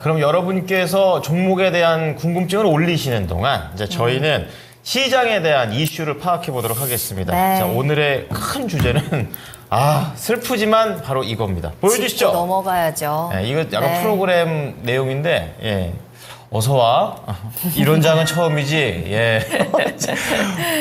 그럼 여러분께서 종목에 대한 궁금증을 올리시는 동안 이제 저희는 시장에 대한 이슈를 파악해 보도록 하겠습니다. 네. 자, 오늘의 큰 주제는 슬프지만 바로 이겁니다. 보여주시죠. 짚고 넘어가야죠. 네, 이거 약간 네. 프로그램 내용인데, 예. 어서 와. 이런 장은 처음이지. 예.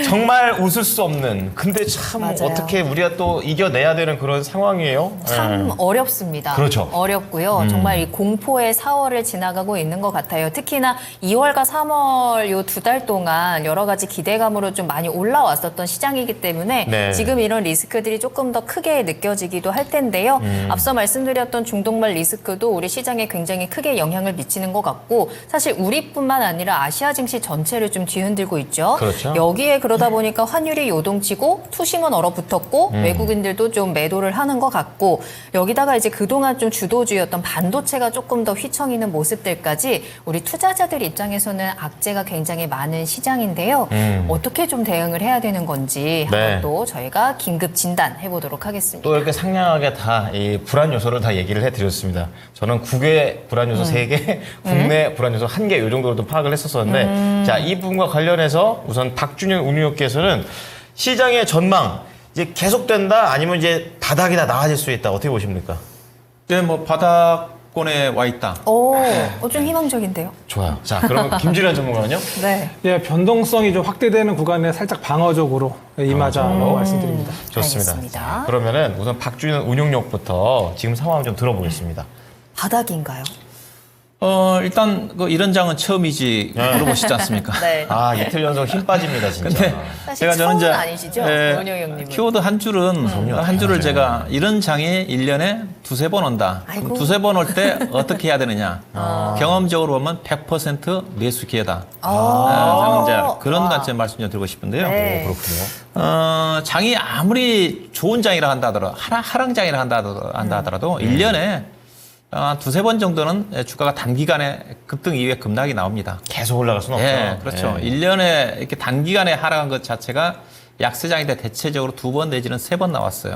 정말 웃을 수 없는. 근데 참 맞아요. 어떻게 우리가 또 이겨내야 되는 그런 상황이에요. 참 예. 어렵습니다. 그렇죠. 어렵고요. 정말 이 공포의 4월을 지나가고 있는 것 같아요. 특히나 2월과 3월 요 2달 동안 여러 가지 기대감으로 좀 많이 올라왔었던 시장이기 때문에 네. 지금 이런 리스크들이 조금 더 크게 느껴지기도 할 텐데요. 앞서 말씀드렸던 중동발 리스크도 우리 시장에 굉장히 크게 영향을 미치는 것 같고 사실 우리뿐만 아니라 아시아 증시 전체를 좀 뒤흔들고 있죠. 그렇죠. 여기에 그러다 보니까 환율이 요동치고 투심은 얼어붙었고 외국인들도 좀 매도를 하는 것 같고 여기다가 이제 그동안 좀 주도주였던 반도체가 조금 더 휘청이는 모습들까지 우리 투자자들 입장에서는 악재가 굉장히 많은 시장인데요. 어떻게 좀 대응을 해야 되는 건지 한번 네. 또 저희가 긴급 진단해 보도록 하겠습니다. 또 이렇게 상냥하게 다 이 불안 요소를 다 얘기를 해드렸습니다. 저는 국외 불안 요소 3개, 국내 불안 요소 1개 이 정도로 좀 파악을 했었었는데 자, 이 부분과 관련해서 우선 박준현 운용께서는 시장의 전망 이제 계속된다 아니면 이제 바닥이다 나아질 수 있다 어떻게 보십니까? 네, 뭐 바닥권에 와 있다. 좀 희망적인데요. 좋아요. 자, 그럼 김진환 전문가는요? 네. 예, 변동성이 좀 확대되는 구간에 살짝 방어적으로 임하자고 말씀드립니다. 좋습니다. 알겠습니다. 자, 그러면은 우선 박준현 운용력부터 지금 상황 좀 들어보겠습니다. 바닥인가요? 일단 이런 장은 처음이지 물어보시지 않습니까? 네. 이틀 연속 힘 빠집니다, 진짜. 근데 사실 처음은 아니시죠? 운용 형님은. 키워드 한 줄은 한 줄을 제가 이런 장이 1년에 두세 번 온다. 아이고. 두세 번 올 때 어떻게 해야 되느냐? 경험적으로 보면 100% 매수 기회다. 저는 이제 그런 관점 말씀 좀 드리고 싶은데요. 네. 그렇군요. 장이 아무리 좋은 장이라 한다 하더라도 하락장이라 한다 하더라도 1년에 두세 번 정도는 주가가 단기간에 급등 이후에 급락이 나옵니다. 계속 올라갈 수는 없죠. 예, 그렇죠. 예. 1년에 이렇게 단기간에 하락한 것 자체가 약세장인데 대체적으로 2번 내지는 3번 나왔어요.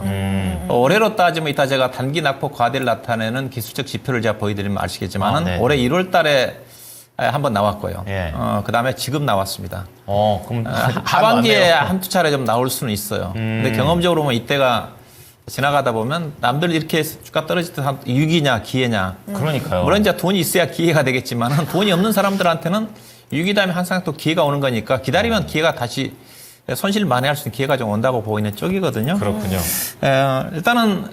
올해로 따지면 이따 제가 단기 낙폭 과대를 나타내는 기술적 지표를 제가 보여드리면 아시겠지만은 네. 올해 1월 달에 한번 나왔고요. 예. 그 다음에 지금 나왔습니다. 그럼 하반기에 한두 차례 좀 나올 수는 있어요. 근데 경험적으로 보면 이때가 지나가다 보면 남들 이렇게 주가 떨어질 때 유기냐 기회냐. 그러니까요. 물론 이제 돈이 있어야 기회가 되겠지만 돈이 없는 사람들한테는 위기 다음에 항상 또 기회가 오는 거니까 기다리면 기회가 다시 손실 만회할 수 있는 기회가 좀 온다고 보고 있는 쪽이거든요. 그렇군요. 일단은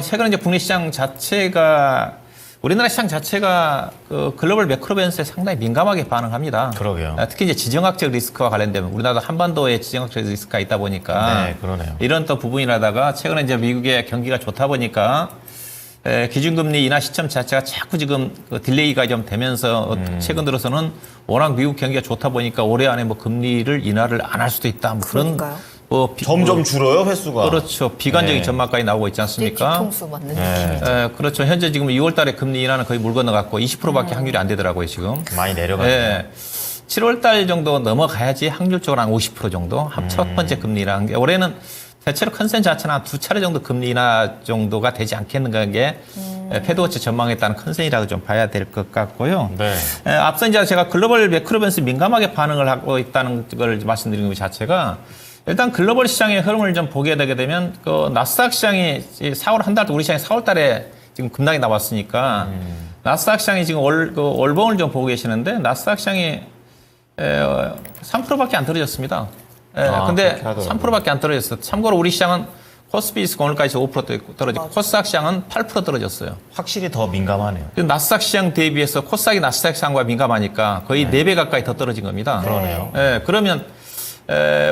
최근에 이제 국내 시장 자체가 우리나라 시장 자체가 글로벌 매크로 변수에 상당히 민감하게 반응합니다. 그러게요. 특히 이제 지정학적 리스크와 관련되면 우리나라도 한반도에 지정학적 리스크가 있다 보니까 네, 그러네요. 이런 또 부분이라다가 최근에 이제 미국의 경기가 좋다 보니까 기준금리 인하 시점 자체가 자꾸 지금 딜레이가 좀 되면서 최근 들어서는 워낙 미국 경기가 좋다 보니까 올해 안에 뭐 금리를 인하를 안 할 수도 있다. 뭐 그런 그러니까요. 점점 줄어요, 횟수가. 그렇죠. 비관적인 네. 전망까지 나오고 있지 않습니까? 뒤통수 맞는 느낌이죠. 그렇죠. 현재 지금 2월 달에 금리 인하는 거의 물 건너갔고 20%밖에 확률이 안 되더라고요, 지금. 많이 내려가네요. 예. 7월 달 정도 넘어가야지 확률적으로 한 50% 정도. 첫 번째 금리 인하한 게 올해는 대체로 컨센 자체는 한 두 차례 정도 금리 인하 정도가 되지 않겠는가 게 패드워치 전망에 따른 컨센이라고 좀 봐야 될 것 같고요. 네. 앞서 이제 제가 글로벌 매크로 변수 민감하게 반응을 하고 있다는 걸 말씀드리는 것 자체가 일단 글로벌 시장의 흐름을 좀 보게 되게 되면 나스닥 시장이 4월 한 달 우리 시장이 4월 달에 지금 급락이 나왔으니까 나스닥 시장이 지금 월봉을 좀 보고 계시는데 나스닥 시장이 3%밖에 안 떨어졌습니다. 근데 그렇게 하더라고요. 3%밖에 안 떨어졌어요. 참고로 우리 시장은 코스피지수가 오늘까지 5% 떨어지고 코스닥 시장은 8% 떨어졌어요. 확실히 더 민감하네요. 나스닥 시장 대비해서 코스닥이 나스닥 시장과 민감하니까 거의 4배 가까이 더 떨어진 겁니다. 그러네요. 그러면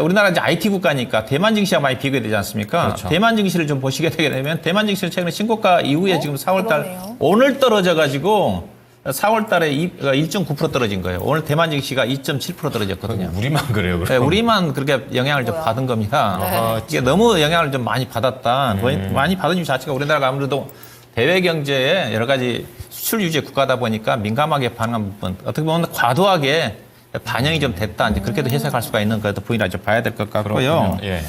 우리나라 이제 IT 국가니까 대만 증시와 많이 비교되지 않습니까? 그렇죠. 대만 증시를 좀 보시게 되게 되면 대만 증시는 최근에 신고가 이후에 지금 4월 달 그러네요. 오늘 떨어져 가지고 4월 달에 1.9% 떨어진 거예요. 오늘 대만 증시가 2.7% 떨어졌거든요. 우리만 그래요, 그럼. 네, 우리만 그렇게 영향을 좀 받은 겁니다. 이게 너무 영향을 좀 많이 받았다. 많이 받은 이유 자체가 우리나라가 아무래도 대외 경제에 여러 가지 수출 유제 국가다 보니까 민감하게 반응한 부분, 어떻게 보면 과도하게 반영이 좀 됐다. 이제 그렇게도 해석할 수가 있는 것도 부분이라 좀 봐야 될 것 같고요. 예.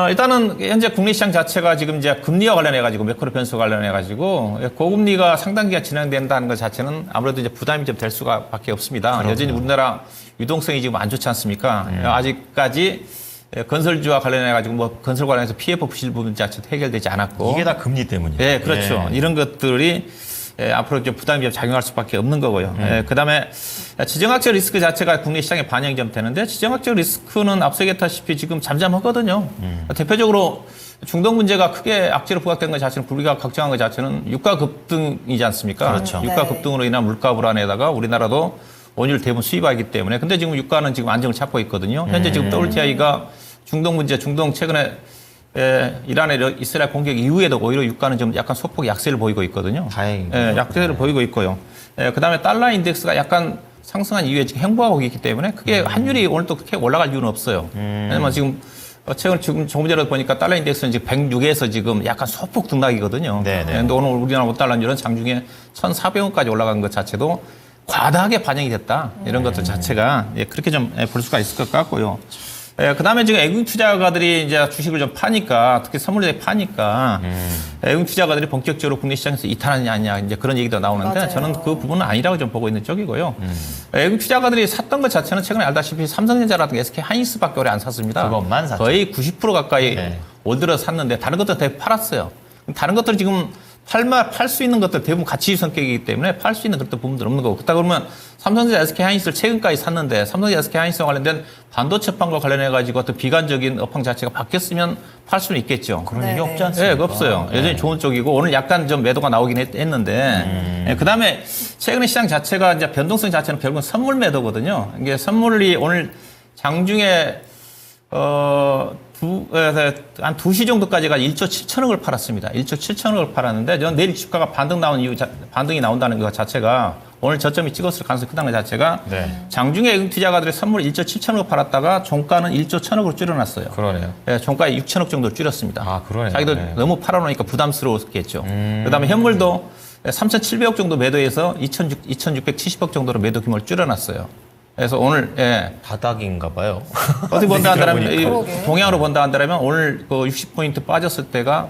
일단은 현재 국내 시장 자체가 지금 이제 금리와 관련해가지고 매크로 변수 관련해가지고 고금리가 상당 기간 진행된다는 것 자체는 아무래도 이제 부담이 좀 될 수밖에 없습니다. 그렇구나. 여전히 우리나라 유동성이 지금 안 좋지 않습니까? 아직까지 건설주와 관련해가지고 뭐 건설 관련해서 PF 부실 부분 자체도 해결되지 않았고. 이게 다 금리 때문이에요. 네, 그렇죠. 이런 것들이 앞으로 좀 부담이 좀 작용할 수밖에 없는 거고요. 그다음에 지정학적 리스크 자체가 국내 시장에 반영이 좀 되는데 지정학적 리스크는 앞서 얘기했다시피 지금 잠잠하거든요. 대표적으로 중동 문제가 크게 악재로 부각된 것 자체는 우리가 걱정한 것 자체는 유가 급등이지 않습니까? 그렇죠. 유가 네. 급등으로 인한 물가 불안에다가 우리나라도 원유를 대부분 수입하기 때문에 근데 지금 유가는 지금 안정을 찾고 있거든요. 현재 지금 WTI가 중동 문제, 중동 최근에 이란의 이스라엘 공격 이후에도 오히려 유가는 좀 약간 소폭 약세를 보이고 있거든요. 다행이네요. 약세를 보이고 있고요. 그다음에 달러 인덱스가 약간 상승한 이후에 지금 행보하고 있기 때문에 크게 환율이 오늘 또 그렇게 올라갈 이유는 없어요. 왜냐면 지금 최근 지금 조금 전에 보니까 달러 인덱스는 지금 106에서 지금 약간 소폭 등락이거든요. 네네. 근데 오늘 우리나라 5달러율은 장중에 1,400원까지 올라간 것 자체도 과다하게 반영이 됐다. 이런 것들 자체가 그렇게 좀 볼 수가 있을 것 같고요. 그 다음에 지금 외국 투자가들이 이제 주식을 좀 파니까, 특히 선물주에 파니까, 외국 투자가들이 본격적으로 국내 시장에서 이탈하느냐, 아니냐, 이제 그런 얘기도 나오는데, 맞아요. 저는 그 부분은 아니라고 좀 보고 있는 쪽이고요. 외국 투자가들이 샀던 것 자체는 최근에 알다시피 삼성전자라든가 SK 하이닉스밖에 오래 안 샀습니다. 그것만 샀죠. 거의 90% 가까이 네. 올 들어 샀는데, 다른 것들 되게 팔았어요. 다른 것들 지금 팔 수 있는 것들 대부분 가치 성격이기 때문에 팔 수 있는 그런 부분들 없는 거고. 그렇다 그러면 삼성전자 SK 하이닉스를 최근까지 샀는데 삼성전자 SK 하이닉스와 관련된 반도체판과 관련해가지고 어떤 비관적인 업황 자체가 바뀌었으면 팔 수는 있겠죠. 그런 네, 얘기 네. 없지 않습니까? 네, 없어요. 여전히 좋은 쪽이고 오늘 약간 좀 매도가 나오긴 했는데 그다음에 최근에 시장 자체가 이제 변동성 자체는 결국은 선물 매도거든요. 이게 선물이 오늘 장중에 한 2시 정도까지가 1조 7천억을 팔았습니다. 1조 7천억을 팔았는데 저는 내일 주가가 반등이 나온다는 것 자체가 오늘 저점이 찍었을 가능성이 크다는 것 자체가 네. 장중에 외국 투자가들의 선물 1조 7천억을 팔았다가 종가는 1조 1천억으로 줄여놨어요. 그러네요. 종가에 6천억 정도 줄였습니다. 아, 그러네요. 자기도 네. 너무 팔아놓으니까 부담스러웠겠죠. 그다음에 현물도 3,700억 정도 매도해서 2,670억 정도로 매도 규모를 줄여놨어요. 그래서 오늘 바닥인가 봐요. 어떻게 본다 한다면 그러게. 동향으로 본다 한다면 오늘 그 60포인트 빠졌을 때가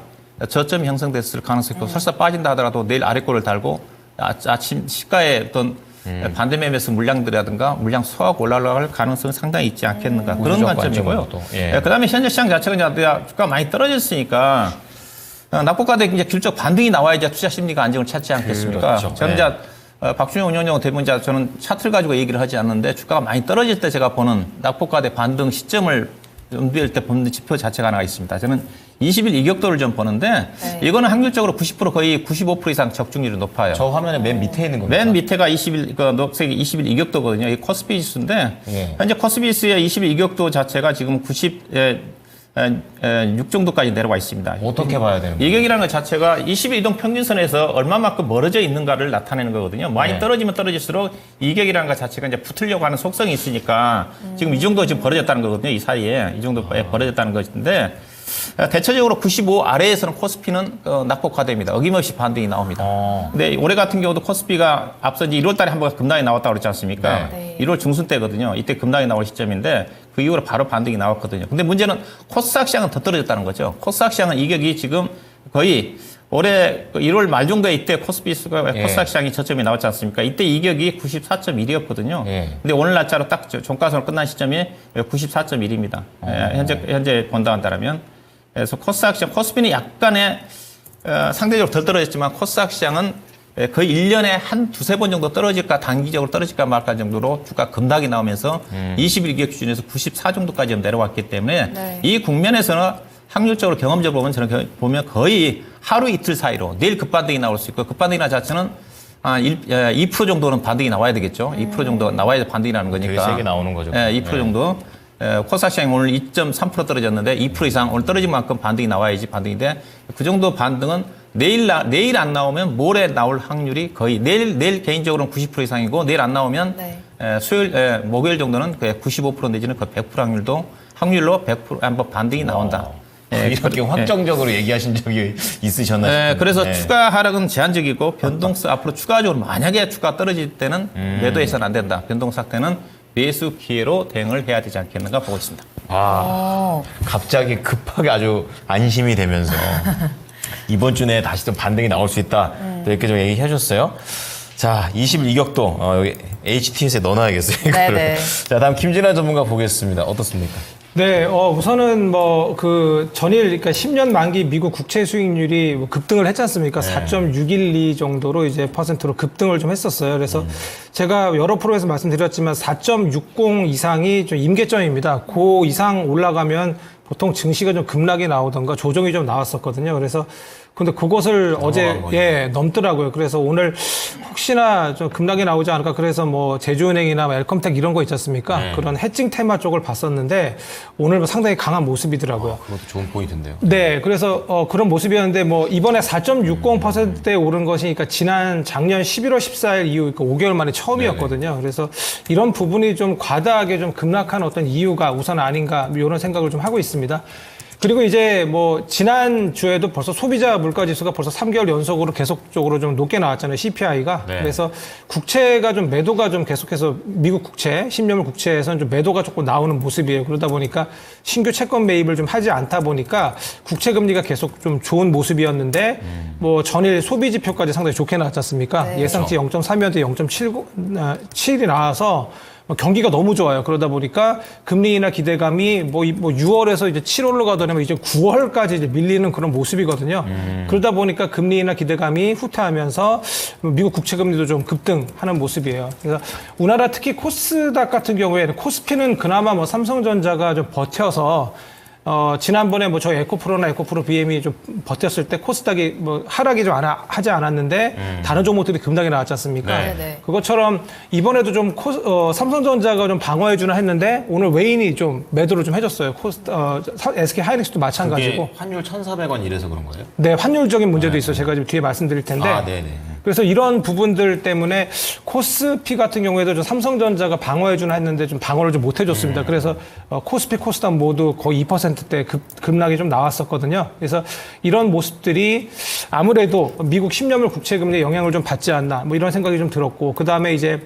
저점이 형성됐을 가능성이 있고 설사 빠진다 하더라도 내일 아래골을 달고 아침 시가에 어떤 반대 매매에서 물량들이라든가 물량 소화가 올라갈 가능성은 상당히 있지 않겠는가 그런 우주적 관점이고요. 관점으로 또, 예. 그다음에 현재 시장 자체가 이제 주가 많이 떨어졌으니까 낙폭과대 이제 균적 반등이 나와야지 투자 심리가 안정을 찾지 않겠습니까? 그렇죠. 저는 네. 이제 박준영 운영용 대부분 이제 저는 차트를 가지고 얘기를 하지 않는데 주가가 많이 떨어질 때 제가 보는 낙폭과대 반등 시점을 염두할 때 보는 지표 자체가 하나 있습니다. 저는 20일 이격도를 좀 보는데 네. 이거는 확률적으로 90% 거의 95% 이상 적중률이 높아요. 저 화면에 맨 밑에 있는 겁니다. 맨 밑에가 20일, 그 녹색이 20일 이격도거든요. 이 코스피 지수인데 예. 현재 코스피 지수의 20일 이격도 자체가 지금 96 정도까지 내려와 있습니다. 어떻게 봐야 되는 거예요? 이격이라는 것 자체가 20일 이동 평균선에서 얼마만큼 멀어져 있는가를 나타내는 거거든요. 많이 네. 떨어지면 떨어질수록 이격이라는 것 자체가 이제 붙으려고 하는 속성이 있으니까 지금 이 정도 지금 벌어졌다는 거거든요. 이 사이에 이 정도 벌어졌다는 것인데 대체적으로 95 아래에서는 코스피는 낙폭과대입니다. 어김없이 반등이 나옵니다. 근데 올해 같은 경우도 코스피가 앞서 이제 1월 달에 한번 급락이 나왔다고 그랬지 않습니까? 네. 1월 중순 때거든요. 이때 급락이 나올 시점인데 그 이후로 바로 반등이 나왔거든요. 근데 문제는 코스닥 시장은 더 떨어졌다는 거죠. 코스닥 시장은 이격이 지금 거의 올해 1월 말 정도에 이때 코스피가 예. 코스닥 시장이 저점이 나왔지 않습니까? 이때 이격이 94.1이었거든요. 예. 근데 오늘 날짜로 딱 종가선으로 끝난 시점이 94.1입니다. 현재 본다 한다면. 그래서 코스닥 시장, 코스피는 약간의 상대적으로 덜 떨어졌지만 코스닥 시장은 거의 1년에 한 두세 번 정도 떨어질까 단기적으로 떨어질까 말까 정도로 주가 급락이 나오면서 20일 기업 기준에서 94 정도까지 내려왔기 때문에 네. 이 국면에서는 확률적으로 경험적으로 보면 저는 보면 거의 하루 이틀 사이로 내일 급반등이 나올 수 있고 급반등이나 자체는 2% 정도는 반등이 나와야 되겠죠. 2% 정도 나와야 반등이 나는 거니까. 되게 세게 나오는 거죠. 2% 정도. 코스닥 시장이 오늘 2.3% 떨어졌는데 2% 이상 오늘 떨어진 만큼 반등이 나와야지 반등인데 그 정도 반등은 내일 안 나오면 모레 나올 확률이 거의 내일 개인적으로는 90% 이상이고 내일 안 나오면 네. 목요일 정도는 95% 내지는 거의 100% 확률로 100% 한번 반등이 나온다. 이렇게 확정적으로 얘기하신 적이 있으셨나 싶은데. 그래서 네. 추가 하락은 제한적이고 변동성 앞으로 추가적으로 만약에 추가 떨어질 때는 매도해서는 안 된다. 변동성 때는 매수 기회로 대응을 해야 되지 않겠는가 보고 있습니다. 갑자기 급하게 아주 안심이 되면서 이번 주 내에 다시 좀 반등이 나올 수 있다. 또 이렇게 좀 얘기해 주셨어요. 자, 21이격도 여기 HTS에 넣어놔야겠어요. 이거를. 네네. 자, 다음 김진아 전문가 보겠습니다. 어떻습니까? 네, 우선은 전일, 그러니까 10년 만기 미국 국채 수익률이 급등을 했지 않습니까? 4.612 정도로 이제 퍼센트로 급등을 좀 했었어요. 그래서 제가 여러 프로에서 말씀드렸지만 4.60 이상이 좀 임계점입니다. 그 이상 올라가면 보통 증시가 좀 급락이 나오던가 조정이 좀 나왔었거든요. 그래서 근데 그것을 어제 넘더라고요. 그래서 오늘 혹시나 좀 급락이 나오지 않을까. 그래서 뭐 제주은행이나 엘컴텍 이런 거 있지 않습니까? 그런 해칭 테마 쪽을 봤었는데 오늘 상당히 강한 모습이더라고요. 그것도 좋은 포인트인데요. 네, 그래서 그런 모습이었는데 뭐 이번에 4.60%대 오른 것이니까 작년 11월 14일 이후 그러니까 5개월 만에 처음이었거든요. 그래서 이런 부분이 좀 과다하게 좀 급락한 어떤 이유가 우선 아닌가 이런 생각을 좀 하고 있습니다. 그리고 이제 뭐 지난 주에도 벌써 소비자 물가 지수가 벌써 3개월 연속으로 계속적으로 좀 높게 나왔잖아요. CPI가. 네. 그래서 국채가 좀 매도가 좀 계속해서 미국 국채, 10년물 국채에서는 좀 매도가 조금 나오는 모습이에요. 그러다 보니까 신규 채권 매입을 좀 하지 않다 보니까 국채 금리가 계속 좀 좋은 모습이었는데 뭐 전일 소비 지표까지 상당히 좋게 나왔지 않습니까? 네. 예상치 0.3이었는데 0.7이 나와서 경기가 너무 좋아요. 그러다 보니까 금리 인하 기대감이 뭐 6월에서 이제 7월로 가더니 이제 9월까지 이제 밀리는 그런 모습이거든요. 그러다 보니까 금리 인하 기대감이 후퇴하면서 미국 국채 금리도 좀 급등하는 모습이에요. 그래서 우리나라 특히 코스닥 같은 경우에는 코스피는 그나마 뭐 삼성전자가 좀 버텨서 지난번에 뭐 저희 에코프로나 에코프로 BM이 좀 버텼을 때 코스닥이 뭐 하락이 좀 하지 않았는데 다른 종목들이 급락이 나왔지 않습니까? 네. 그것처럼 이번에도 좀 삼성전자가 좀 방어해주나 했는데 오늘 외인이 좀 매도를 좀 해줬어요. SK 하이닉스도 마찬가지고. 그게 환율 1,400원 이래서 그런 거예요? 네, 환율적인 문제도 있어요. 제가 지금 뒤에 말씀드릴 텐데. 네네. 그래서 이런 부분들 때문에 코스피 같은 경우에도 좀 삼성전자가 방어해주나 했는데 좀 방어를 좀 못해줬습니다. 그래서 코스피, 코스닥 모두 거의 2%대 급락이 좀 나왔었거든요. 그래서 이런 모습들이 아무래도 미국 10년물 국채금리에 영향을 좀 받지 않나 뭐 이런 생각이 좀 들었고 그 다음에 이제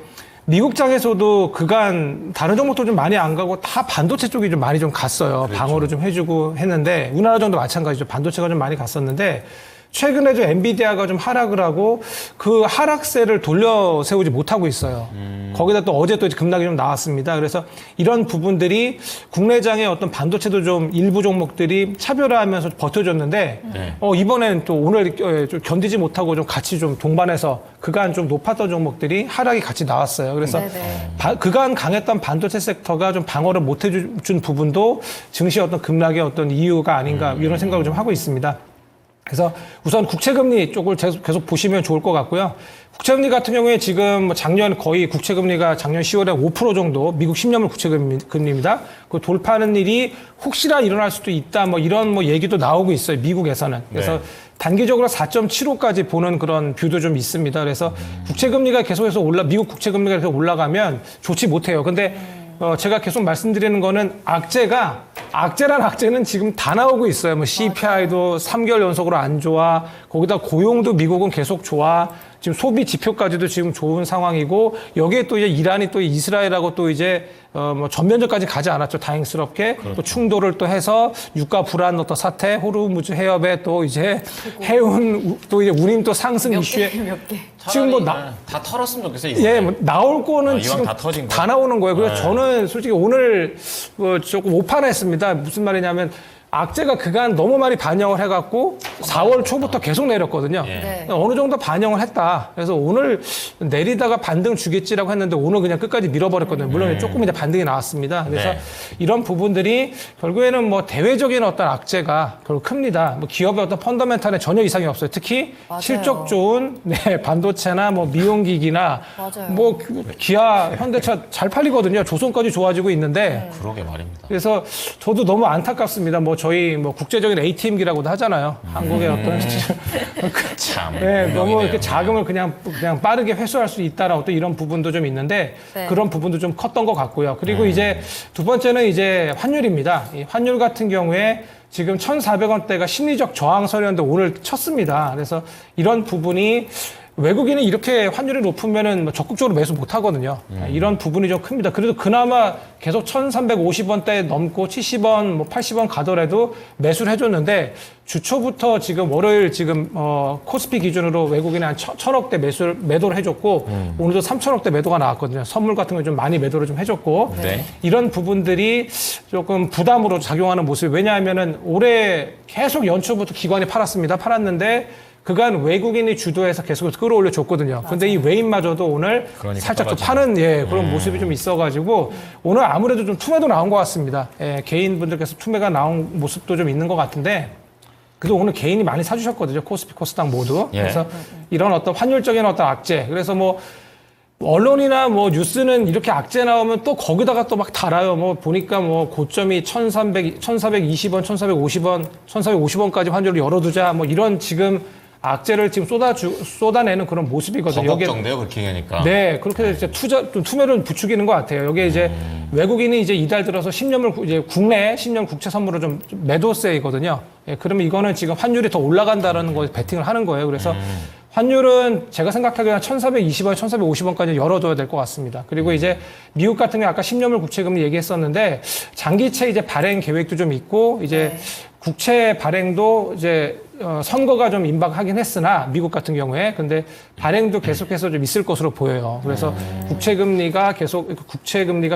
미국장에서도 그간 다른 종목도 좀 많이 안 가고 다 반도체 쪽이 좀 많이 좀 갔어요. 그렇죠. 방어를 좀 해주고 했는데 우리나라 정도 마찬가지죠. 반도체가 좀 많이 갔었는데 최근에 좀 엔비디아가 좀 하락을 하고 그 하락세를 돌려 세우지 못하고 있어요. 거기다 또 어제 또 급락이 좀 나왔습니다. 그래서 이런 부분들이 국내장의 어떤 반도체도 좀 일부 종목들이 차별화하면서 버텨줬는데 이번엔 또 오늘 좀 견디지 못하고 좀 같이 좀 동반해서 그간 좀 높았던 종목들이 하락이 같이 나왔어요. 그래서 그간 강했던 반도체 섹터가 좀 방어를 못 해준 부분도 증시의 어떤 급락의 어떤 이유가 아닌가 이런 생각을 좀 하고 있습니다. 그래서 우선 국채금리 쪽을 계속 보시면 좋을 것 같고요. 국채금리 같은 경우에 지금 작년 거의 국채금리가 작년 10월에 5% 정도 미국 10년물 국채금리입니다. 그 돌파하는 일이 혹시나 일어날 수도 있다 뭐 이런 뭐 얘기도 나오고 있어요. 미국에서는. 그래서 단기적으로 4.75까지 보는 그런 뷰도 좀 있습니다. 그래서 국채금리가 계속해서 미국 국채금리가 계속 올라가면 좋지 못해요. 근데 제가 계속 말씀드리는 거는 악재란 악재는 지금 다 나오고 있어요. 뭐 CPI도 3개월 연속으로 안 좋아. 거기다 고용도 미국은 계속 좋아. 지금 소비 지표까지도 지금 좋은 상황이고 여기에 또 이제 이란이 또 이스라엘하고 또 이제 뭐 전면전까지 가지 않았죠. 다행스럽게 또 충돌을 또 해서 유가 불안 어떤 사태, 호르무즈 해협에 또 이제 해운 또 이제 운임 또 상승 이슈에 지금 뭐 다 털었으면 좋겠어요. 이번에. 예, 뭐 나올 거는 이왕 지금 다 터진 거. 다 나오는 거예요. 그래서 저는 솔직히 오늘 조금 오판했습니다. 무슨 말이냐면 악재가 그간 너무 많이 반영을 해갖고 4월 초부터 계속 내렸거든요. 네. 어느 정도 반영을 했다. 그래서 오늘 내리다가 반등 주겠지라고 했는데 오늘 그냥 끝까지 밀어버렸거든요. 물론 조금 이제 반등이 나왔습니다. 그래서 이런 부분들이 결국에는 뭐 대외적인 어떤 악재가 결국 큽니다. 뭐 기업의 어떤 펀더멘탈에 전혀 이상이 없어요. 특히 실적 좋은 반도체나 뭐 미용기기나 뭐 기아, 현대차 잘 팔리거든요. 조선까지 좋아지고 있는데 그러게 말입니다. 그래서 저도 너무 안타깝습니다. 뭐 저희 뭐 국제적인 ATM기라고도 하잖아요. 한국의 어떤 참. 너무 이렇게 자금을 그냥 빠르게 회수할 수 있다라는 어떤 이런 부분도 좀 있는데 그런 부분도 좀 컸던 것 같고요. 그리고 이제 두 번째는 이제 환율입니다. 이 환율 같은 경우에 지금 1,400원대가 심리적 저항선이었는데 오늘 쳤습니다. 그래서 이런 부분이 외국인이 이렇게 환율이 높으면은 뭐 적극적으로 매수 못 하거든요. 이런 부분이 좀 큽니다. 그래도 그나마 계속 1,350원대 넘고 70원, 뭐 80원 가더라도 매수를 해줬는데 주초부터 지금 월요일 지금 코스피 기준으로 외국인이 한 1,000억대 매도를 해줬고 오늘도 3,000억대 매도가 나왔거든요. 선물 같은 거 좀 많이 매도를 좀 해줬고 네. 이런 부분들이 조금 부담으로 작용하는 모습이 왜냐하면은 올해 계속 연초부터 기관이 팔았는데 그간 외국인이 주도해서 계속 끌어올려 줬거든요. 근데 이 외인마저도 오늘 그러니까 살짝 좀 떨어지네. 파는 그런 모습이 좀 있어가지고 오늘 아무래도 좀 투매도 나온 것 같습니다. 개인분들께서 투매가 나온 모습도 좀 있는 것 같은데 그래도 오늘 개인이 많이 사주셨거든요. 코스피, 코스닥 모두. 예. 그래서 이런 어떤 환율적인 어떤 악재. 그래서 뭐 언론이나 뭐 뉴스는 이렇게 악재 나오면 또 거기다가 또 막 달아요. 뭐 보니까 뭐 고점이 1,420원, 1,450원, 1,450원까지 환율을 열어두자. 뭐 이런 지금 악재를 지금 쏟아내는 그런 모습이거든요. 더 걱정돼요, 그렇게 얘기하니까. 네, 그렇게 이제 좀 투매를 부추기는 것 같아요. 여기에 이제 외국인이 이제 이달 들어서 10년물 이제 국내 10년 국채 선물을 좀 매도세이거든요. 예, 그러면 이거는 지금 환율이 더 올라간다라는 거에 베팅을 하는 거예요. 그래서 환율은 제가 생각하기에는 1,420원, 1,450원까지 열어둬야 될 것 같습니다. 그리고 이제 미국 같은 경우 아까 10년물 국채금리 얘기했었는데 장기채 이제 발행 계획도 좀 있고 이제 국채 발행도 이제 선거가 좀 임박하긴 했으나 미국 같은 경우에 근데 발행도 계속해서 좀 있을 것으로 보여요. 그래서 국채금리가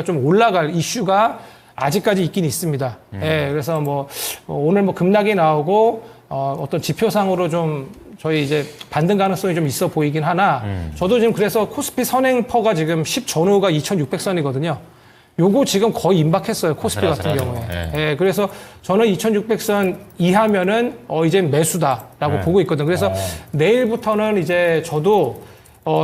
좀 올라갈 이슈가 아직까지 있긴 있습니다. 예, 그래서 뭐 오늘 뭐 급락이 나오고 어떤 지표상으로 좀 저희 이제 반등 가능성이 좀 있어 보이긴 하나 저도 지금 그래서 코스피 선행퍼가 지금 10 전후가 2,600선이거든요. 요거 지금 거의 임박했어요. 코스피 같은 경우에. 예, 그래서 저는 2,600선 이하면은 이제 매수다라고 보고 있거든요. 그래서 내일부터는 이제 저도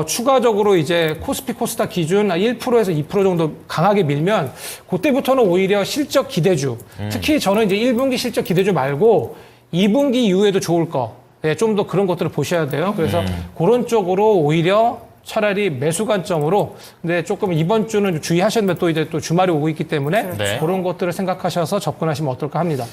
추가적으로 이제 코스피 코스닥 기준 1%에서 2% 정도 강하게 밀면 그때부터는 오히려 실적 기대주 특히 저는 이제 1분기 실적 기대주 말고 2분기 이후에도 좋을 거 좀 더 그런 것들을 보셔야 돼요. 그래서 그런 쪽으로 오히려 차라리 매수 관점으로 근데 조금 이번 주는 좀 주의하셨는데 또 이제 또 주말이 오고 있기 때문에 네. 그런 것들을 생각하셔서 접근하시면 어떨까 합니다.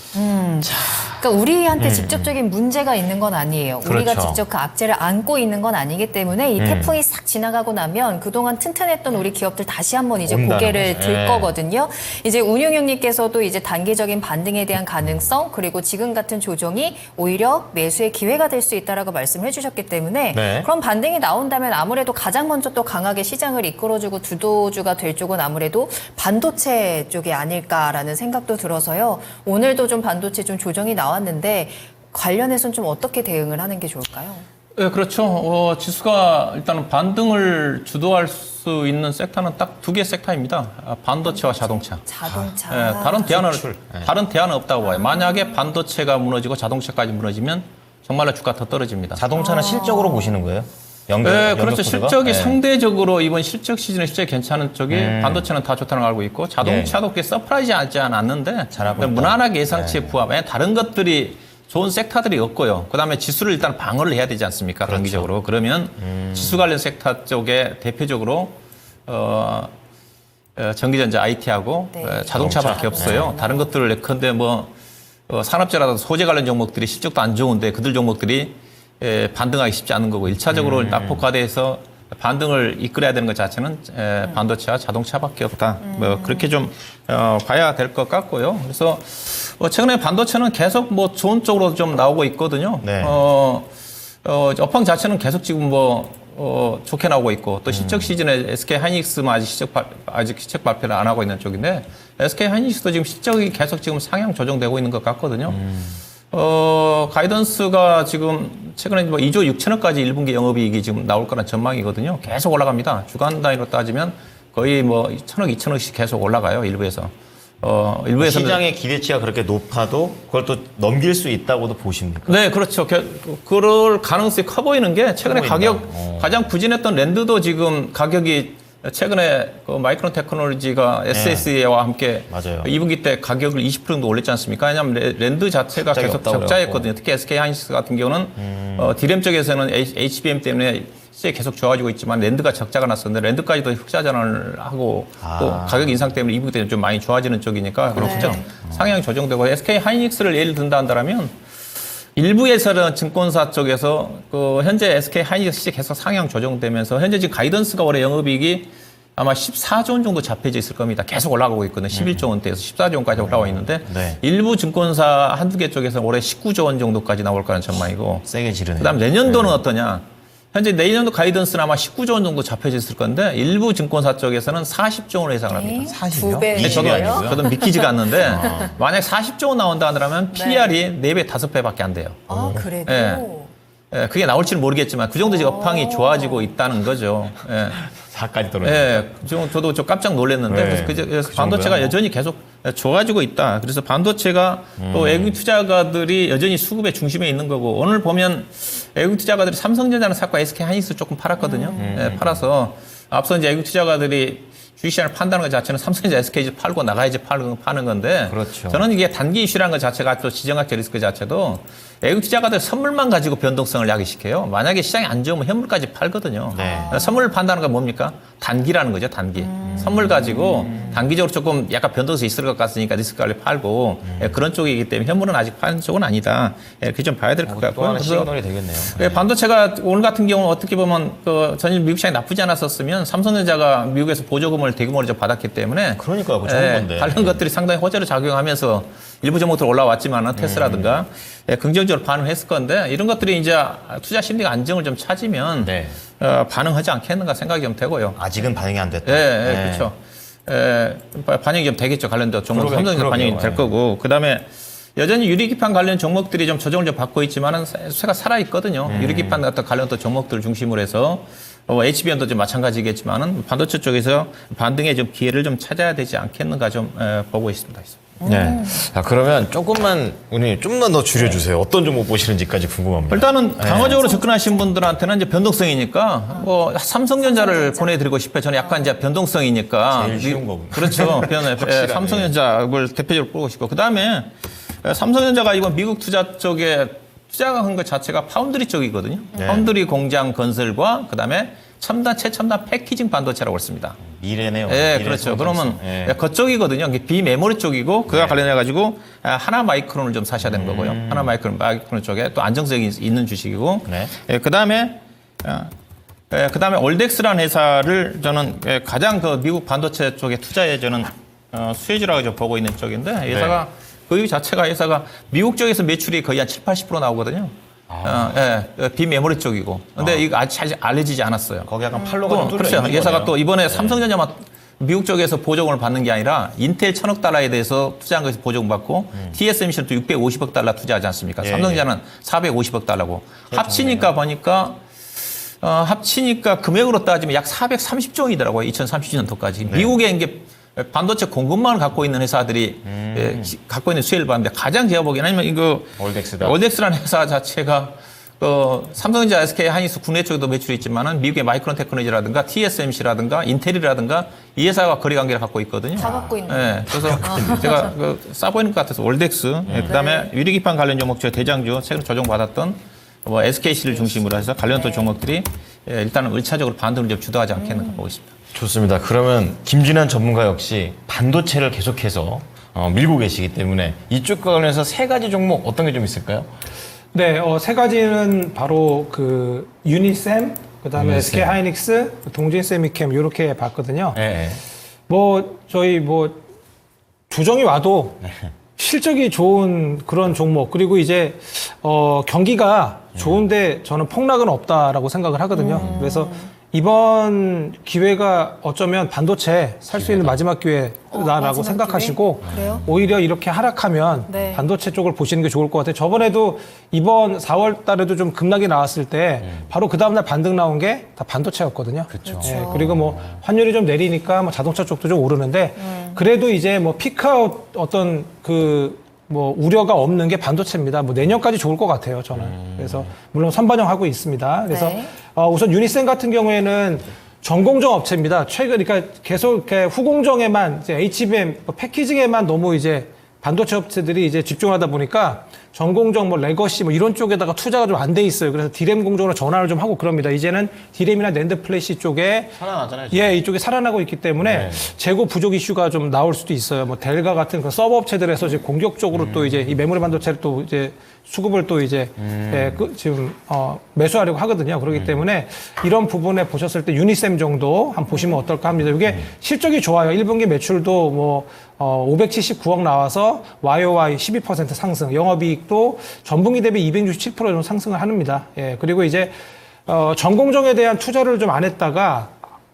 그러니까 우리한테 직접적인 문제가 있는 건 아니에요. 우리가 그렇죠. 직접 그 악재를 안고 있는 건 아니기 때문에 이 태풍이 싹 지나가고 나면 그동안 튼튼했던 우리 기업들 다시 한번 이제 온다는 고개를 거죠. 들 예. 거거든요. 이제 운용형님께서도 이제 단기적인 반등에 대한 가능성 그리고 지금 같은 조정이 오히려 매수의 기회가 될 수 있다라고 말씀을 해주셨기 때문에 네. 그럼 반등이 나온다면 아무래도 가장 먼저 또 강하게 시장을 이끌어주고 주도주가 될 쪽은 아무래도 반도체 쪽이 아닐까라는 생각도 들어서요. 오늘도 좀 반도체 좀 조정이 나왔는데 관련해서는 좀 어떻게 대응을 하는 게 좋을까요? 네, 그렇죠. 지수가 일단은 반등을 주도할 수 있는 섹터는 딱 두 개 섹터입니다. 반도체와 자동차. 자동차. 다른 대안은 없다고 봐요. 만약에 반도체가 무너지고 자동차까지 무너지면 정말로 주가 더 떨어집니다. 자동차는 실적으로 보시는 거예요? 네, 그렇죠. 연결 실적이 코드가? 상대적으로 이번 실적 시즌에 실적이 괜찮은 쪽이 반도체는 다 좋다는 걸 알고 있고 자동차도 그렇게 서프라이즈 하지 않았는데 잘하고 있다. 무난하게 예상치에 부합해 다른 것들이 좋은 섹터들이 없고요. 그다음에 지수를 일단 방어를 해야 되지 않습니까? 그렇죠. 단기적으로. 그러면 지수 관련 sek터 쪽에 대표적으로 전기전자 IT하고 네. 자동차밖에 없어요. 다른 것들을 예컨대 산업재라든지 소재 관련 종목들이 실적도 안 좋은데 그들 종목들이 반등하기 쉽지 않은 거고 1차적으로 낙폭과대에서 반등을 이끌어야 되는 것 자체는 반도체와 자동차밖에 없다. 그렇게 좀 봐야 될 것 같고요. 그래서 최근에 반도체는 계속 좋은 쪽으로 좀 나오고 있거든요. 네. 업황 자체는 계속 지금 좋게 나오고 있고 또 실적 시즌에 SK 하이닉스만 아직 실적 발표를 안 하고 있는 쪽인데 SK 하이닉스도 지금 실적이 계속 지금 상향 조정되고 있는 것 같거든요. 가이던스가 지금 최근에 2조 6천억까지 1분기 영업이익이 지금 나올 거란 전망이거든요. 계속 올라갑니다. 주간 단위로 따지면 거의 1,000억, 2,000억씩 계속 올라가요. 일부에서. 일부에서는 시장의 기대치가 그렇게 높아도 그걸 또 넘길 수 있다고도 보십니까? 네, 그렇죠. 그럴 가능성이 커 보이는 게 최근에 커 보인다. 가장 부진했던 랜드도 지금 가격이 최근에 마이크론 테크놀로지가 SSD와 함께 맞아요. 2분기 때 가격을 20% 정도 올렸지 않습니까? 왜냐하면 랜드 자체가 갑자기 계속 없다고 적자였거든요. 특히 SK 하이닉스 같은 경우는 디램 쪽에서는 HBM 때문에 시장이 계속 좋아지고 있지만 랜드가 적자가 났었는데 랜드까지도 흑자 전환을 하고 또 가격 인상 때문에 2분기 때는 좀 많이 좋아지는 쪽이니까 그렇죠. 상향 조정되고 SK 하이닉스를 예를 든다 한다면 일부에서는 증권사 쪽에서 그 현재 SK 하이닉스 계속 상향 조정되면서 현재 지금 가이던스가 올해 영업이익이 아마 14조 원 정도 잡혀져 있을 겁니다. 계속 올라가고 있거든요. 11조 원대에서 14조 원까지 올라와 있는데 네. 일부 증권사 한두 개 쪽에서 올해 19조 원 정도까지 나올 거라는 전망이고 세게 지르네요. 그다음 내년도는 어떠냐? 현재 내년도 가이던스는 아마 19조 원 정도 잡혀져 있을 건데 일부 증권사 쪽에서는 40조 원을 예상을 합니다. 2배. 네. 저도 믿기지가 않는데 만약 40조 원 나온다 하더라면 PR이 4배, 5배밖에 안 돼요. 아, 그래도. 예. 예, 그게 나올지는 모르겠지만 그 정도 이제 업황이 좋아지고 있다는 거죠. 예. 4까지 떨어져. 예, 저도 좀 깜짝 놀랐는데 네. 그래서 그 반도체가 정도야? 여전히 계속 좋아지고 있다. 그래서 반도체가 또 외국 투자가들이 여전히 수급의 중심에 있는 거고 오늘 보면 외국 투자가들이 삼성전자는 샀고 SK 하이닉스 조금 팔았거든요. 예, 팔아서 앞서 이제 외국 투자가들이 주식시장을 판다는 것 자체는 삼성전자, SKG 팔고 나가야지 파는 건데 그렇죠. 저는 이게 단기 이슈라는 것 자체가 또 지정학적 리스크 자체도 외국 투자가들 선물만 가지고 변동성을 야기시켜요. 만약에 시장이 안 좋으면 현물까지 팔거든요. 네. 선물을 판다는 건 뭡니까? 단기라는 거죠, 단기. 선물 가지고 단기적으로 조금 약간 변동성이 있을 것 같으니까 리스크 관리 팔고 예, 그런 쪽이기 때문에 현물은 아직 파는 쪽은 아니다. 예, 그렇게 좀 봐야 될 것 또 같고요. 하나 그래서 시그널이 되겠네요. 예, 반도체가 오늘 같은 경우는 어떻게 보면 그 전일 미국 시장이 나쁘지 않았었으면 삼성전자가 미국에서 보조금을 대규모로 좀 받았기 때문에 그러니까요. 그거 좋은 건데. 관련 것들이 상당히 호재로 작용하면서 일부 종목들 올라왔지만은 테스라든가 예, 긍정적으로 반응했을 건데 이런 것들이 이제 투자 심리가 안정을 좀 찾으면 네. 반응하지 않겠는가 생각이 좀 되고요. 아직은 반응이 안 됐다. 예, 네. 그렇죠. 반영이 좀 되겠죠. 관련된 종목 그러게요. 삼성전자 반영이 그러게요. 될 거고 그다음에 여전히 유리기판 관련 종목들이 좀 조정을 좀 받고 있지만은 새가 살아 있거든요. 유리기판 같은 관련 또 종목들 중심으로 해서 HBM도 좀 마찬가지겠지만은 반도체 쪽에서 반등의 좀 기회를 좀 찾아야 되지 않겠는가 좀 보고 있습니다. 네. 자, 그러면 조금만, 우리 좀만 더 줄여주세요. 어떤 종목 보시는지까지 궁금합니다. 일단은 강화적으로 접근하신 분들한테는 이제 변동성이니까 뭐 삼성전자를 보내드리고 싶어요. 저는 약간 이제 변동성이니까 제일 쉬운 거군요. 그렇죠. 확실하네. 삼성전자를 대표적으로 보고 싶고 그 다음에 삼성전자가 이번 미국 투자 쪽에 투자한 것 자체가 파운드리 쪽이거든요. 네. 파운드리 공장 건설과 그 다음에 최첨단 패키징 반도체라고 했습니다. 미래네요. 예, 미래 그렇죠. 성장성. 그러면 예. 그쪽이거든요. 이게 비메모리 쪽이고 그와 관련해가지고 하나 마이크론을 좀 사셔야 되는 거고요. 하나 마이크론 쪽에 또 안정성이 있는 주식이고 네. 예, 그다음에 올덱스라는 회사를 저는 가장 그 미국 반도체 쪽에 투자에 저는 수혜주라고 좀 보고 있는 쪽인데 회사가 그 자체가 회사가 미국 쪽에서 매출이 거의 한 70-80% 나오거든요. 비메모리 쪽이고. 근데 이거 아직 잘 알려지지 않았어요. 거기 약간 팔로가 또 좀 뚫려 그렇죠. 있는 회사가 거네요. 또 이번에 삼성전자만 미국 쪽에서 보조금을 받는 게 아니라 인텔 1,000억 달러에 대해서 투자한 것에서 보조금 받고 TSMC는 또 650억 달러 투자하지 않습니까? 예, 삼성전자는 450억 달러고 합치니까 보니까 합치니까 금액으로 따지면 약 430조 원이더라고요. 2030년도까지. 미국에 이게 반도체 공급망을 갖고 있는 회사들이 갖고 있는 수혜를 받는데 가장 제가 보기에는 아니면 이거 올덱스다. 올덱스라는 회사 자체가 삼성전자, SK 하이닉스 국내 쪽에도 매출이 있지만은 미국의 마이크론 테크놀로지라든가 TSMC라든가 인텔이라든가 이 회사가 거래 관계를 갖고 있거든요. 다 갖고 있는. 네, 그래서 제가 싸 보이는 것 같아서 올덱스, 그다음에 유리기판 관련 종목 중 대장주 최근 조정받았던 SKC를 중심으로 해서 관련 또 종목들이 일단은 1차적으로 반등을 좀 주도하지 않겠는가 보고 있습니다. 좋습니다. 그러면 김진환 전문가 역시 반도체를 계속해서 밀고 계시기 때문에 이쪽과 관련해서 세 가지 종목 어떤 게 좀 있을까요? 네, 세 가지는 바로 그 유니셈, 그다음에 유니셈. SK 하이닉스, 동진세미캠 이렇게 봤거든요. 네. 저희 조정이 와도 실적이 좋은 그런 종목, 그리고 이제 경기가 좋은데 저는 폭락은 없다라고 생각을 하거든요. 그래서 이번 기회가 어쩌면 반도체 살 수 있는 마지막 기회다라고 마지막 생각하시고 기회? 그래요? 오히려 이렇게 하락하면 네. 반도체 쪽을 보시는 게 좋을 것 같아요. 저번에도 이번 4월 달에도 좀 급락이 나왔을 때 바로 그 다음날 반등 나온 게 다 반도체였거든요. 그렇죠. 그리고 뭐 환율이 좀 내리니까 뭐 자동차 쪽도 좀 오르는데 그래도 이제 뭐 피크아웃 어떤 우려가 없는 게 반도체입니다. 뭐 내년까지 좋을 것 같아요, 저는. 그래서 물론 선반영하고 있습니다. 그래서 네. 우선 유니셈 같은 경우에는 전공정 업체입니다. 그러니까 계속 이렇게 후공정에만 이제 HBM 패키징에만 너무 이제 반도체 업체들이 이제 집중하다 보니까 전공정, 뭐 레거시 뭐 이런 쪽에다가 투자가 좀 안 돼 있어요. 그래서 디램 공정으로 전환을 좀 하고 그럽니다. 이제는 디램이나 낸드 플래시 쪽에 살아나잖아요. 예, 이쪽에 살아나고 있기 때문에 네. 재고 부족 이슈가 좀 나올 수도 있어요. 뭐 델가 같은 그 서버 업체들에서 이제 공격적으로 또 이제 이 메모리 반도체를 또 이제 수급을 또 이제 예, 지금 매수하려고 하거든요. 그렇기 때문에 이런 부분에 보셨을 때 유니셈 정도 한번 보시면 어떨까 합니다. 이게 실적이 좋아요. 1분기 매출도 뭐 579억 나와서 YOY 12% 상승, 영업이익도 전분기 대비 267% 정도 상승을 합니다. 예, 그리고 이제 전공정에 대한 투자를 좀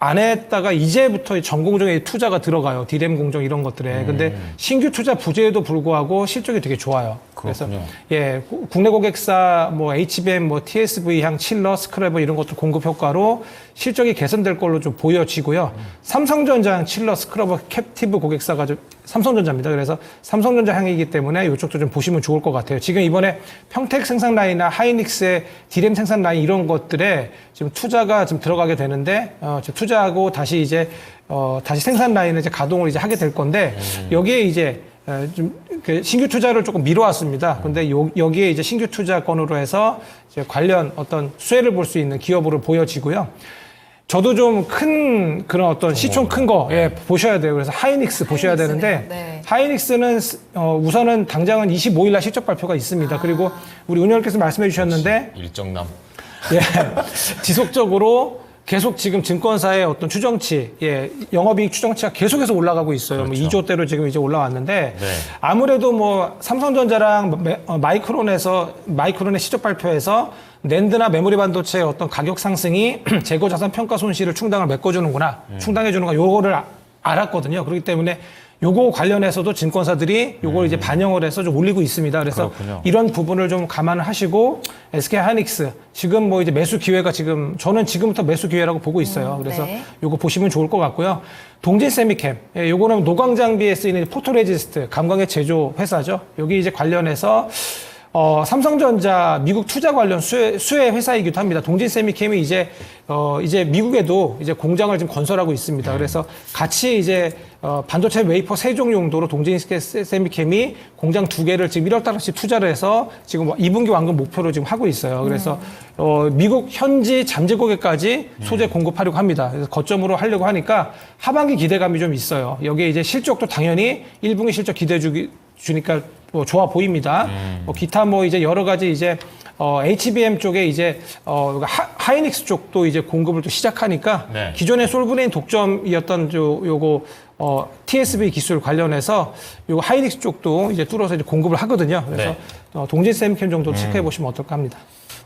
안 했다가 이제부터 전공정에 투자가 들어가요. 디램 공정 이런 것들에. 근데 신규 투자 부재에도 불구하고 실적이 되게 좋아요. 그래서 예, 국내 고객사 뭐 HBM, 뭐 TSV 향, 칠러, 스크래버 이런 것들 공급 효과로 실적이 개선될 걸로 좀 보여지고요. 삼성전자 향, 칠러, 스크래버, 캡티브 고객사가 좀 삼성전자입니다. 그래서 삼성전자 향이기 때문에 이쪽도 좀 보시면 좋을 것 같아요. 지금 이번에 평택 생산 라인이나 하이닉스의 디램 생산 라인 이런 것들에 지금 투자가 좀 들어가게 되는데 지금 투자하고 다시 이제 다시 생산 라인을 이제 가동을 이제 하게 될 건데 여기에 이제 좀 신규 투자를 조금 미뤄왔습니다. 근데 여기에 이제 신규 투자건으로 해서 이제 관련 어떤 수혜를 볼 수 있는 기업으로 보여지고요. 저도 좀 큰 그런 어떤 시총 큰 거 예, 보셔야 돼요. 그래서 하이닉스 보셔야 되는데 네. 하이닉스는 우선은 당장은 25일 날 실적 발표가 있습니다. 그리고 우리 운영님께서 말씀해 주셨는데 일정남. 예, 지속적으로 계속 지금 증권사의 어떤 추정치, 예, 영업이익 추정치가 계속해서 올라가고 있어요. 뭐 2조대로 지금 이제 올라왔는데 네. 아무래도 뭐 삼성전자랑 마이크론의 실적 발표에서 낸드나 메모리 반도체의 어떤 가격 상승이 재고 자산 평가 손실을 충당을 메꿔주는구나, 충당해주는구나, 요거를 알았거든요. 그렇기 때문에 요거 관련해서도 증권사들이 요걸 이제 반영을 해서 좀 올리고 있습니다. 그래서 그렇군요. 이런 부분을 좀 감안을 하시고 SK 하이닉스 지금 뭐 이제 매수 기회가 저는 지금부터 매수 기회라고 보고 있어요. 그래서 네. 요거 보시면 좋을 것 같고요. 동진 세미캠, 예, 요거는 노광 장비에 쓰이는 포토레지스트 감광의 제조 회사죠. 여기 이제 관련해서 삼성전자 미국 투자 관련 수혜 회사이기도 합니다. 동진 세미캠이 이제 미국에도 이제 공장을 지금 건설하고 있습니다. 그래서 같이 이제 반도체 웨이퍼 세종 용도로 동진 세미캠이 공장 2개를 지금 1억 달러씩 투자를 해서 지금 2분기 완공 목표로 지금 하고 있어요. 그래서 미국 현지 잠재 고객까지 소재 공급하려고 합니다. 그래서 거점으로 하려고 하니까 하반기 기대감이 좀 있어요. 여기에 이제 실적도 당연히 1분기 실적 주니까 뭐 좋아 보입니다. 뭐 기타 뭐 이제 여러 가지 이제 HBM 쪽에 이제 하이닉스 쪽도 이제 공급을 또 시작하니까 네. 기존의 솔브레인 독점이었던 요거 TSV 기술 관련해서 요거 하이닉스 쪽도 이제 뚫어서 이제 공급을 하거든요. 그래서 네. 동진 세미캠 정도 체크해 보시면 어떨까 합니다.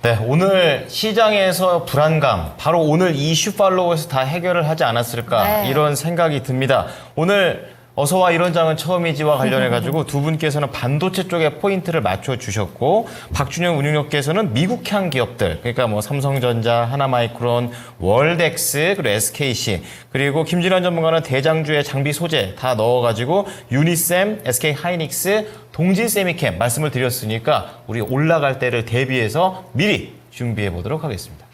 네, 오늘 시장에서 불안감, 바로 오늘 이슈 팔로우에서 다 해결을 하지 않았을까 네. 이런 생각이 듭니다. 오늘 어서와 이런 장은 처음이지와 관련해가지고 두 분께서는 반도체 쪽에 포인트를 맞춰주셨고 박준영 운용역께서는 미국향 기업들, 그러니까 뭐 삼성전자, 하나마이크론, 월덱스, 그리고 SKC, 그리고 김진환 전문가는 대장주의 장비 소재 다 넣어가지고 유니셈, SK 하이닉스, 동진 세미캠 말씀을 드렸으니까 우리 올라갈 때를 대비해서 미리 준비해 보도록 하겠습니다.